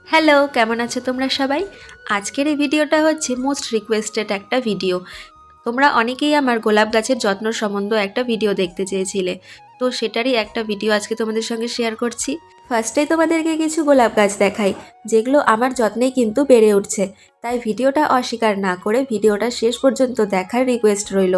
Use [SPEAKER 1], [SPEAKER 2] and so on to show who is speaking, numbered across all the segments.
[SPEAKER 1] Hello, কেমন আছো তোমরা সবাই? আজকের এই ভিডিওটা হচ্ছে মোস্ট রিকোয়েস্টেড একটা ভিডিও। তোমরা অনেকেই আমার গোলাপ গাছের যত্ন সম্বন্ধে একটা ভিডিও দেখতে চেয়েছিলে, তো সেটারই একটা ভিডিও আজকে তোমাদের সঙ্গে শেয়ার করছি। ফার্স্টেই তোমাদেরকে কিছু গোলাপ গাছ দেখাই, যেগুলো আমার যত্নেই কিন্তু বেড়ে উঠছে। তাই ভিডিওটা অস্বীকার না করে ভিডিওটা শেষ পর্যন্ত দেখার রিকোয়েস্ট রইল।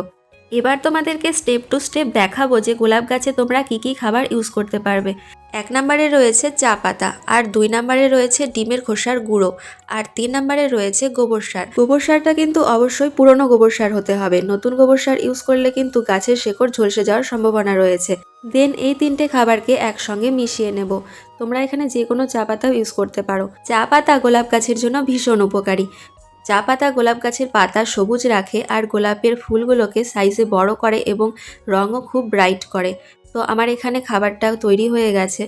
[SPEAKER 1] এবার তোমাদেরকে স্টেপ টু স্টেপ দেখাবো যে গোলাপ গাছে তোমরা কি কি খাবার ইউজ করতে পারবে। 1 নম্বরে রয়েছে চা পাতা, আর 2 নম্বরে রয়েছে ডিমের খোসার গুঁড়ো, আর 3 নম্বরে রয়েছে গোবর সার। গোবর সারটা কিন্তু অবশ্যই পুরনো গোবর সার হতে হবে, নতুন গোবর সার ইউজ করলে কিন্তু গাছের শেকড় ঝলসে যাওয়ার সম্ভাবনা রয়েছে। দেন এই 3টে খাবারকে একসঙ্গে মিশিয়ে নেব। তোমরা এখানে যে কোনো চা পাতাও ইউজ করতে পারো। চা পাতা গোলাপ গাছের জন্য ভীষণ উপকারী। চা পাতা গোলাপ গাছের পাতা সবুজ রাখে আর গোলাপের ফুলগুলোকে সাইজে বড় করে এবং রঙও খুব ব্রাইট করে। তো আমার এখানে খাবারটা তৈরি হয়ে গেছে।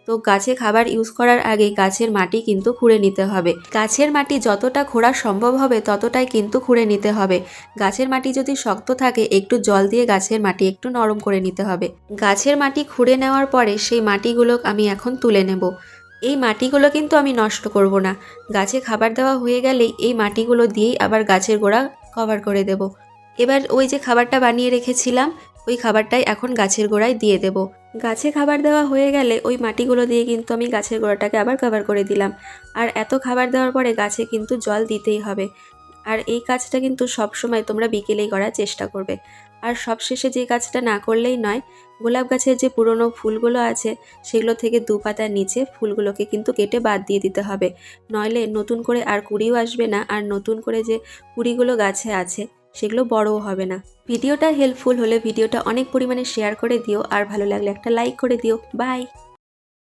[SPEAKER 1] তো গাছে খাবার ইউজ করার আগে গাছের মাটি কিন্তু খুঁড়ে নিতে হবে। গাছের মাটি যতটা খোঁড়া সম্ভব হবে ততটাই কিন্তু খুঁড়ে নিতে হবে। গাছের মাটি যদি শক্ত থাকে একটু জল দিয়ে গাছের মাটি একটু নরম করে নিতে হবে। গাছের মাটি খুঁড়ে নেওয়ার পরে সেই মাটিগুলো আমি এখন তুলে নেব। এই মাটিগুলো কিন্তু আমি নষ্ট করব না। গাছে খাবার দেওয়া হয়ে গেলেই এই মাটিগুলো দিয়েই আবার গাছের গোড়া কভার করে দেব। এবার ওই যে খাবারটা বানিয়ে রেখেছিলাম, ওই খাবারটাই এখন গাছের গোড়ায় দিয়ে দেব। গাছে খাবার দেওয়া হয়ে গেলে ওই মাটিগুলো দিয়ে কিন্তু আমি গাছের গোড়াটাকে আবার কভার করে দিলাম। আর এত খাবার দেওয়ার পরে গাছে কিন্তু জল দিতেই হবে। আর এই কাজটা কিন্তু সবসময় তোমরা বিকেলেই করার চেষ্টা করবে। আর সবশেষে যে কাজটা না করলেই নয়, গোলাপ গাছের যে পুরনো ফুলগুলো আছে সেগুলো থেকে 2 পাতার নিচে ফুলগুলোকে কিন্তু কেটে বাদ দিয়ে দিতে হবে। নইলে নতুন করে আর কুঁড়িও আসবে না, আর নতুন করে যে কুঁড়িগুলো গাছে আছে সেগুলো বড়ও হবে না। ভিডিওটা হেল্পফুল হলে ভিডিওটা অনেক পরিমাণে শেয়ার করে দিও, আর ভালো লাগলে একটা লাইক করে দিও। বাই।